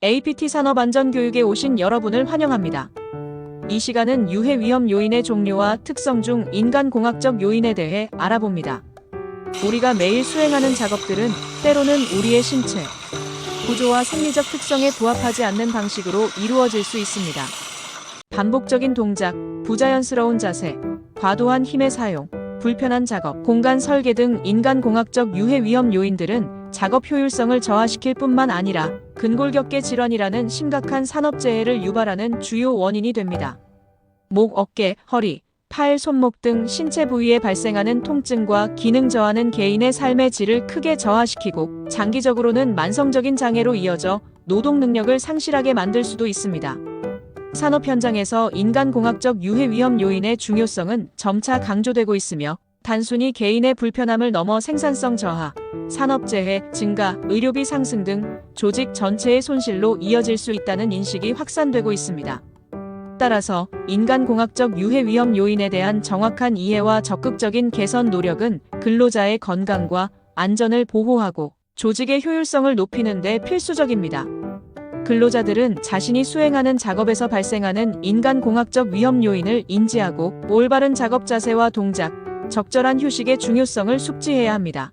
APT 산업안전교육에 오신 여러분을 환영합니다. 이 시간은 유해 위험 요인의 종류와 특성 중 인간공학적 요인에 대해 알아봅니다. 우리가 매일 수행하는 작업들은 때로는 우리의 신체, 구조와 생리적 특성에 부합하지 않는 방식으로 이루어질 수 있습니다. 반복적인 동작, 부자연스러운 자세, 과도한 힘의 사용, 불편한 작업, 공간 설계 등 인간공학적 유해 위험 요인들은 작업 효율성을 저하시킬 뿐만 아니라 근골격계 질환이라는 심각한 산업재해를 유발하는 주요 원인이 됩니다. 목, 어깨, 허리, 팔, 손목 등 신체 부위에 발생하는 통증과 기능 저하는 개인의 삶의 질을 크게 저하시키고 장기적으로는 만성적인 장애로 이어져 노동 능력을 상실하게 만들 수도 있습니다. 산업 현장에서 인간공학적 유해 위험 요인의 중요성은 점차 강조되고 있으며 단순히 개인의 불편함을 넘어 생산성 저하, 산업재해 증가, 의료비 상승 등 조직 전체의 손실로 이어질 수 있다는 인식이 확산되고 있습니다. 따라서 인간공학적 유해 위험 요인에 대한 정확한 이해와 적극적인 개선 노력은 근로자의 건강과 안전을 보호하고 조직의 효율성을 높이는 데 필수적입니다. 근로자들은 자신이 수행하는 작업에서 발생하는 인간공학적 위험 요인을 인지하고 올바른 작업 자세와 동작, 적절한 휴식의 중요성을 숙지해야 합니다.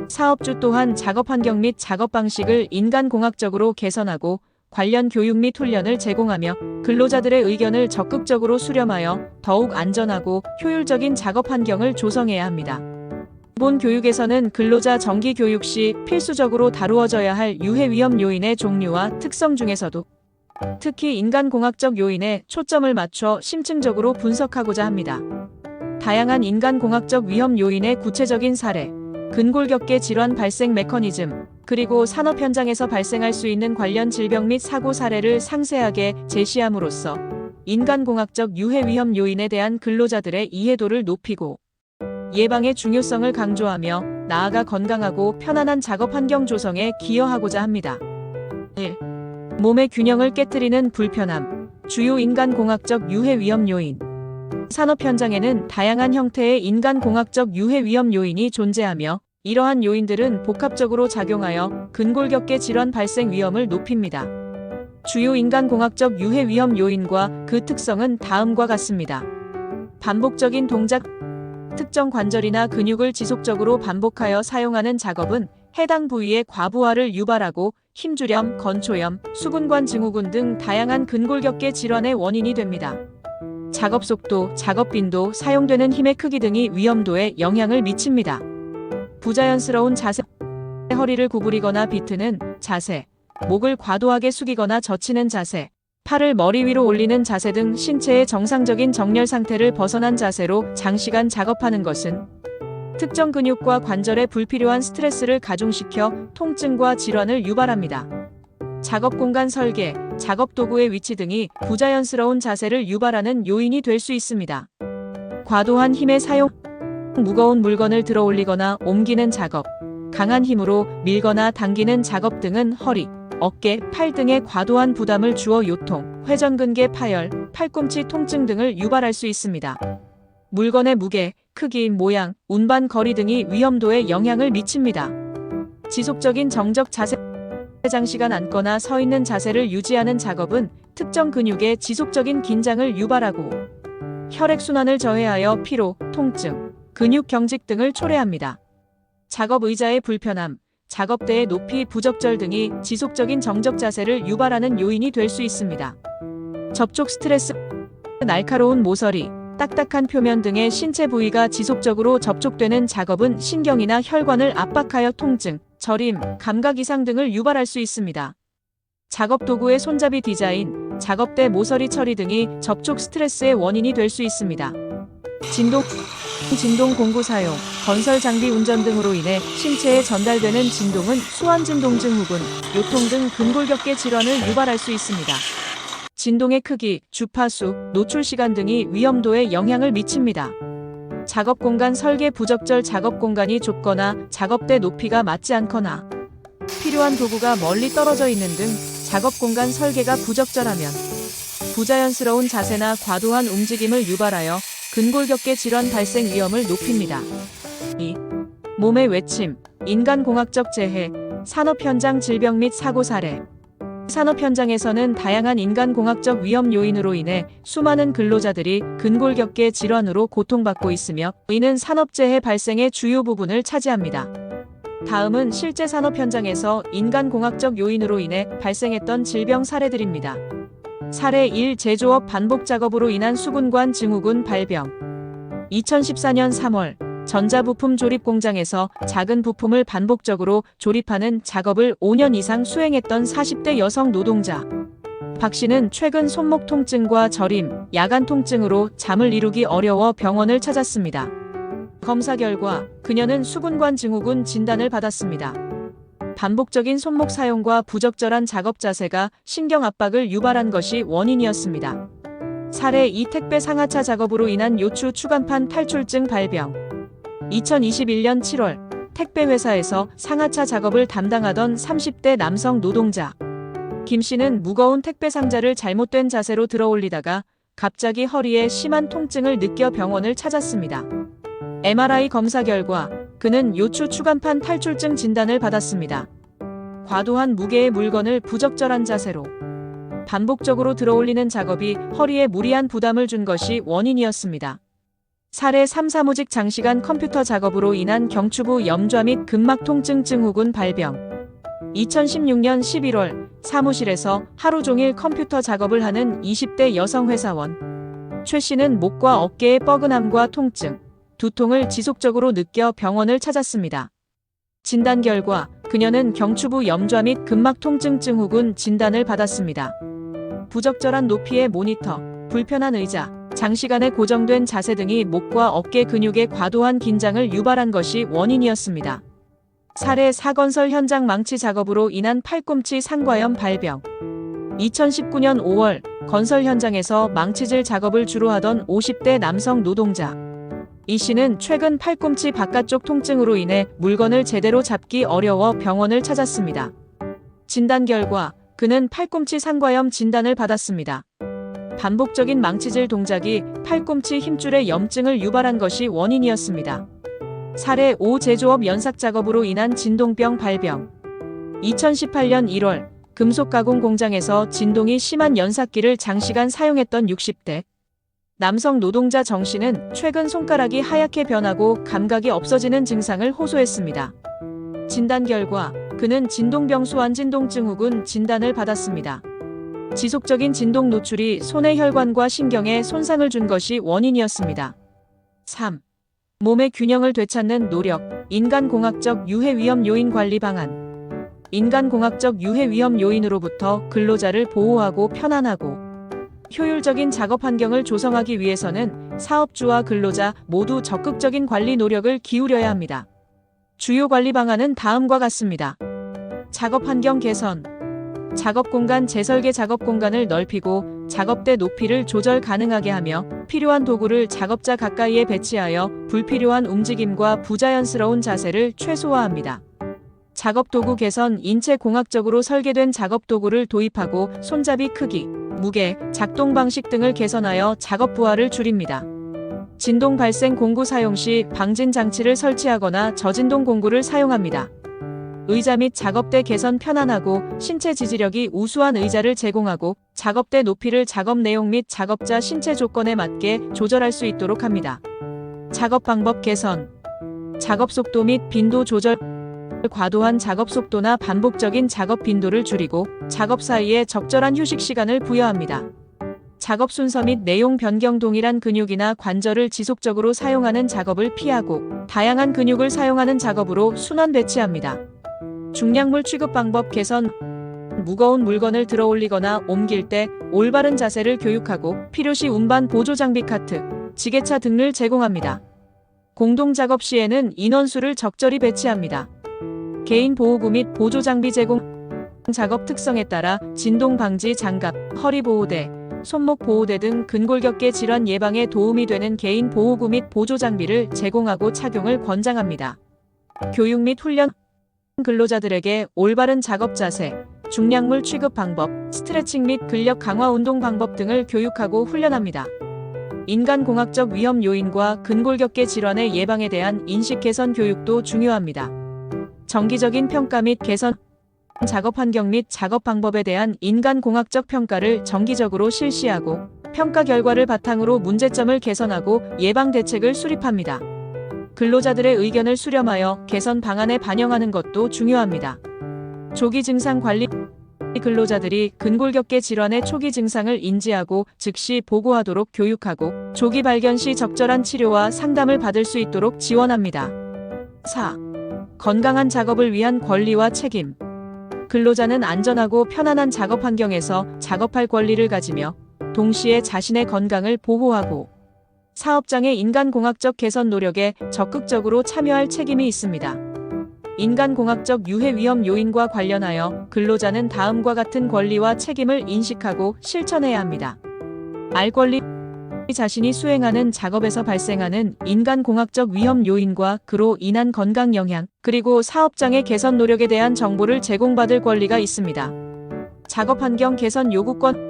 사업주 또한 작업 환경 및 작업 방식을 인간공학적으로 개선하고 관련 교육 및 훈련을 제공하며 근로자들의 의견을 적극적으로 수렴하여 더욱 안전하고 효율적인 작업 환경을 조성해야 합니다. 기본 교육에서는 근로자 정기 교육 시 필수적으로 다루어져야 할 유해 위험 요인의 종류와 특성 중에서도 특히 인간공학적 요인에 초점을 맞춰 심층적으로 분석하고자 합니다. 다양한 인간공학적 위험 요인의 구체적인 사례, 근골격계 질환 발생 메커니즘, 그리고 산업 현장에서 발생할 수 있는 관련 질병 및 사고 사례를 상세하게 제시함으로써 인간공학적 유해 위험 요인에 대한 근로자들의 이해도를 높이고 예방의 중요성을 강조하며 나아가 건강하고 편안한 작업 환경 조성에 기여하고자 합니다. 1. 몸의 균형을 깨트리는 불편함, 주요 인간공학적 유해 위험 요인. 산업 현장에는 다양한 형태의 인간공학적 유해 위험 요인이 존재하며 이러한 요인들은 복합적으로 작용하여 근골격계 질환 발생 위험을 높입니다. 주요 인간공학적 유해 위험 요인과 그 특성은 다음과 같습니다. 반복적인 동작, 특정 관절이나 근육을 지속적으로 반복하여 사용하는 작업은 해당 부위의 과부하를 유발하고 힘주렴, 건초염, 수근관 증후군 등 다양한 근골격계 질환의 원인이 됩니다. 작업 속도, 작업 빈도, 사용되는 힘의 크기 등이 위험도에 영향을 미칩니다. 부자연스러운 자세, 허리를 구부리거나 비트는 자세, 목을 과도하게 숙이거나 젖히는 자세, 팔을 머리 위로 올리는 자세 등 신체의 정상적인 정렬 상태를 벗어난 자세로 장시간 작업하는 것은 특정 근육과 관절에 불필요한 스트레스를 가중시켜 통증과 질환을 유발합니다. 작업 공간 설계, 작업 도구의 위치 등이 부자연스러운 자세를 유발하는 요인이 될 수 있습니다. 과도한 힘의 사용, 무거운 물건을 들어 올리거나 옮기는 작업, 강한 힘으로 밀거나 당기는 작업 등은 허리, 어깨, 팔 등에 과도한 부담을 주어 요통, 회전근개 파열, 팔꿈치 통증 등을 유발할 수 있습니다. 물건의 무게, 크기, 모양, 운반 거리 등이 위험도에 영향을 미칩니다. 지속적인 정적 자세, 장시간 앉거나 서 있는 자세를 유지하는 작업은 특정 근육의 지속적인 긴장을 유발하고 혈액순환을 저해하여 피로, 통증, 근육 경직 등을 초래합니다. 작업 의자의 불편함, 작업대의 높이 부적절 등이 지속적인 정적 자세를 유발하는 요인이 될 수 있습니다. 접촉 스트레스, 날카로운 모서리, 딱딱한 표면 등의 신체 부위가 지속적으로 접촉되는 작업은 신경이나 혈관을 압박하여 통증, 저림, 감각 이상 등을 유발할 수 있습니다. 작업 도구의 손잡이 디자인, 작업대 모서리 처리 등이 접촉 스트레스의 원인이 될 수 있습니다. 진동 공구 사용, 건설 장비 운전 등으로 인해 신체에 전달되는 진동은 수완진동 증후군, 요통 등 근골격계 질환을 유발할 수 있습니다. 진동의 크기, 주파수, 노출 시간 등이 위험도에 영향을 미칩니다. 작업 공간 설계 부적절, 작업 공간이 좁거나 작업대 높이가 맞지 않거나 필요한 도구가 멀리 떨어져 있는 등 작업 공간 설계가 부적절하면 부자연스러운 자세나 과도한 움직임을 유발하여 근골격계 질환 발생 위험을 높입니다. 2. 몸의 외침, 인간공학적 재해, 산업 현장 질병 및 사고 사례. 산업 현장에서는 다양한 인간공학적 위험 요인으로 인해 수많은 근로자들이 근골격계 질환으로 고통받고 있으며 이는 산업재해 발생의 주요 부분을 차지합니다. 다음은 실제 산업 현장에서 인간공학적 요인으로 인해 발생했던 질병 사례들입니다. 사례 1. 제조업 반복 작업으로 인한 수근관 증후군 발병. 2014년 3월 전자부품 조립 공장에서 작은 부품을 반복적으로 조립하는 작업을 5년 이상 수행했던 40대 여성 노동자. 박 씨는 최근 손목 통증과 저림, 야간 통증으로 잠을 이루기 어려워 병원을 찾았습니다. 검사 결과 그녀는 수근관 증후군 진단을 받았습니다. 반복적인 손목 사용과 부적절한 작업 자세가 신경 압박을 유발한 것이 원인이었습니다. 사례 2. 택배 상하차 작업으로 인한 요추 추간판 탈출증 발병. 2021년 7월 택배 회사에서 상하차 작업을 담당하던 30대 남성 노동자 김 씨는 무거운 택배 상자를 잘못된 자세로 들어올리다가 갑자기 허리에 심한 통증을 느껴 병원을 찾았습니다. MRI 검사 결과 그는 요추 추간판 탈출증 진단을 받았습니다. 과도한 무게의 물건을 부적절한 자세로 반복적으로 들어올리는 작업이 허리에 무리한 부담을 준 것이 원인이었습니다. 사례 3. 사무직 장시간 컴퓨터 작업으로 인한 경추부 염좌 및 근막 통증 증후군 발병. 2016년 11월 사무실에서 하루 종일 컴퓨터 작업을 하는 20대 여성 회사원 최 씨는 목과 어깨의 뻐근함과 통증, 두통을 지속적으로 느껴 병원을 찾았습니다. 진단 결과 그녀는 경추부 염좌 및 근막 통증 증후군 진단을 받았습니다. 부적절한 높이의 모니터, 불편한 의자, 장시간에 고정된 자세 등이 목과 어깨 근육의 과도한 긴장을 유발한 것이 원인이었습니다. 사례 4. 건설 현장 망치 작업으로 인한 팔꿈치 상과염 발병. 2019년 5월 건설 현장에서 망치질 작업을 주로 하던 50대 남성 노동자 이 씨는 최근 팔꿈치 바깥쪽 통증으로 인해 물건을 제대로 잡기 어려워 병원을 찾았습니다. 진단 결과 그는 팔꿈치 상과염 진단을 받았습니다. 반복적인 망치질 동작이 팔꿈치 힘줄의 염증을 유발한 것이 원인이었습니다. 사례 5. 제조업 연삭 작업으로 인한 진동병 발병. 2018년 1월 금속 가공 공장에서 진동이 심한 연삭기를 장시간 사용했던 60대 남성 노동자 정 씨는 최근 손가락이 하얗게 변하고 감각이 없어지는 증상을 호소했습니다. 진단 결과 그는 진동병 소환진동 증후군 진단을 받았습니다. 지속적인 진동 노출이 손의 혈관과 신경에 손상을 준 것이 원인이었습니다. 3. 몸의 균형을 되찾는 노력, 인간공학적 유해 위험 요인 관리 방안. 인간공학적 유해 위험 요인으로부터 근로자를 보호하고 편안하고 효율적인 작업 환경을 조성하기 위해서는 사업주와 근로자 모두 적극적인 관리 노력을 기울여야 합니다. 주요 관리 방안은 다음과 같습니다. 작업 환경 개선. 작업 공간 재설계. 작업 공간을 넓히고 작업대 높이를 조절 가능하게 하며 필요한 도구를 작업자 가까이에 배치하여 불필요한 움직임과 부자연스러운 자세를 최소화합니다. 작업 도구 개선. 인체 공학적으로 설계된 작업 도구를 도입하고 손잡이 크기, 무게, 작동 방식 등을 개선하여 작업 부하를 줄입니다. 진동 발생 공구 사용 시 방진 장치를 설치하거나 저진동 공구를 사용합니다. 의자 및 작업대 개선. 편안하고 신체 지지력이 우수한 의자를 제공하고 작업대 높이를 작업 내용 및 작업자 신체 조건에 맞게 조절할 수 있도록 합니다. 작업 방법 개선. 작업 속도 및 빈도 조절. 과도한 작업 속도나 반복적인 작업 빈도를 줄이고 작업 사이에 적절한 휴식 시간을 부여합니다. 작업 순서 및 내용 변경. 동일한 근육이나 관절을 지속적으로 사용하는 작업을 피하고 다양한 근육을 사용하는 작업으로 순환 배치합니다. 중량물 취급 방법 개선. 무거운 물건을 들어 올리거나 옮길 때 올바른 자세를 교육하고 필요시 운반 보조 장비 카트, 지게차 등을 제공합니다. 공동 작업 시에는 인원수를 적절히 배치합니다. 개인 보호구 및 보조 장비 제공. 작업 특성에 따라 진동 방지 장갑, 허리 보호대, 손목 보호대 등 근골격계 질환 예방에 도움이 되는 개인 보호구 및 보조 장비를 제공하고 착용을 권장합니다. 교육 및 훈련. 근로자들에게 올바른 작업 자세, 중량물 취급 방법, 스트레칭 및 근력 강화 운동 방법 등을 교육하고 훈련합니다. 인간공학적 위험 요인과 근골격계 질환의 예방에 대한 인식 개선 교육도 중요합니다. 정기적인 평가 및 개선. 작업 환경 및 작업 방법에 대한 인간공학적 평가를 정기적으로 실시하고 평가 결과를 바탕으로 문제점을 개선하고 예방 대책을 수립합니다. 근로자들의 의견을 수렴하여 개선 방안에 반영하는 것도 중요합니다. 조기 증상 관리 근로자들이 근골격계 질환의 초기 증상을 인지하고 즉시 보고하도록 교육하고 조기 발견 시 적절한 치료와 상담을 받을 수 있도록 지원합니다. 4. 건강한 작업을 위한 권리와 책임. 근로자는 안전하고 편안한 작업 환경에서 작업할 권리를 가지며 동시에 자신의 건강을 보호하고 사업장의 인간공학적 개선 노력에 적극적으로 참여할 책임이 있습니다. 인간공학적 유해 위험 요인과 관련하여 근로자는 다음과 같은 권리와 책임을 인식하고 실천해야 합니다. 알 권리. 자신이 수행하는 작업에서 발생하는 인간공학적 위험 요인과 그로 인한 건강 영향, 그리고 사업장의 개선 노력에 대한 정보를 제공받을 권리가 있습니다. 작업 환경 개선 요구권.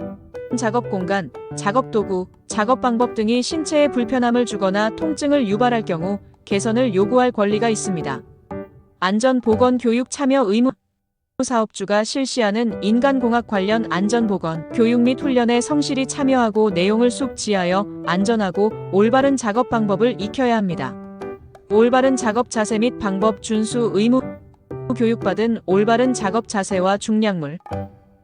작업 공간, 작업 도구, 작업 방법 등이 신체에 불편함을 주거나 통증을 유발할 경우 개선을 요구할 권리가 있습니다. 안전보건 교육 참여 의무. 사업주가 실시하는 인간공학 관련 안전보건, 교육 및 훈련에 성실히 참여하고 내용을 숙지하여 안전하고 올바른 작업 방법을 익혀야 합니다. 올바른 작업 자세 및 방법 준수 의무. 교육받은 올바른 작업 자세와 중량물,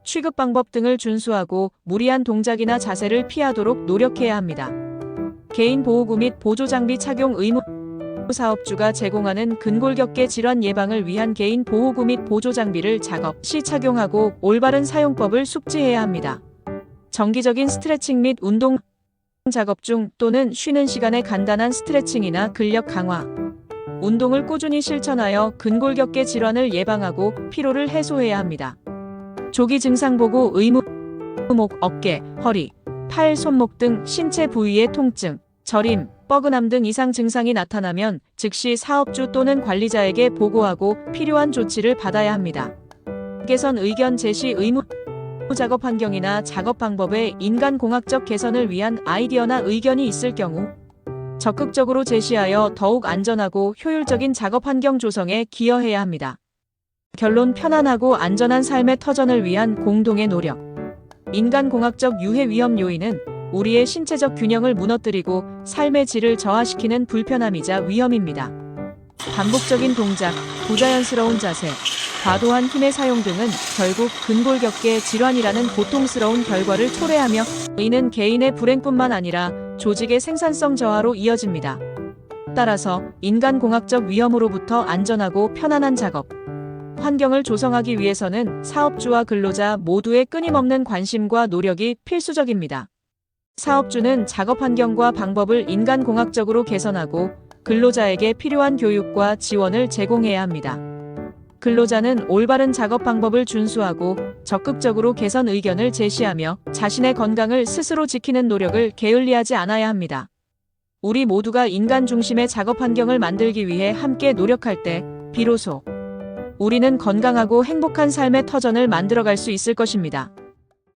취급 방법 등을 준수하고 무리한 동작이나 자세를 피하도록 노력해야 합니다. 개인 보호구 및 보조장비 착용 의무. 사업주가 제공하는 근골격계 질환 예방을 위한 개인 보호구 및 보조장비를 작업 시 착용하고 올바른 사용법을 숙지해야 합니다. 정기적인 스트레칭 및 운동. 작업 중 또는 쉬는 시간에 간단한 스트레칭이나 근력 강화, 운동을 꾸준히 실천하여 근골격계 질환을 예방하고 피로를 해소해야 합니다. 조기 증상 보고 의무. 목, 어깨, 허리, 팔, 손목 등 신체 부위의 통증, 저림, 뻐근함 등 이상 증상이 나타나면 즉시 사업주 또는 관리자에게 보고하고 필요한 조치를 받아야 합니다. 개선 의견 제시 의무. 작업 환경이나 작업 방법의 인간공학적 개선을 위한 아이디어나 의견이 있을 경우 적극적으로 제시하여 더욱 안전하고 효율적인 작업 환경 조성에 기여해야 합니다. 결론. 편안하고 안전한 삶의 터전을 위한 공동의 노력. 인간공학적 유해 위험 요인은 우리의 신체적 균형을 무너뜨리고 삶의 질을 저하시키는 불편함이자 위험입니다. 반복적인 동작, 부자연스러운 자세, 과도한 힘의 사용 등은 결국 근골격계 질환이라는 고통스러운 결과를 초래하며 이는 개인의 불행뿐만 아니라 조직의 생산성 저하로 이어집니다. 따라서 인간공학적 위험으로부터 안전하고 편안한 작업 환경을 조성하기 위해서는 사업주와 근로자 모두의 끊임없는 관심과 노력이 필수적입니다. 사업주는 작업 환경과 방법을 인간공학적으로 개선하고 근로자에게 필요한 교육과 지원을 제공해야 합니다. 근로자는 올바른 작업 방법을 준수하고 적극적으로 개선 의견을 제시하며 자신의 건강을 스스로 지키는 노력을 게을리하지 않아야 합니다. 우리 모두가 인간 중심의 작업 환경을 만들기 위해 함께 노력할 때 비로소 우리는 건강하고 행복한 삶의 터전을 만들어갈 수 있을 것입니다.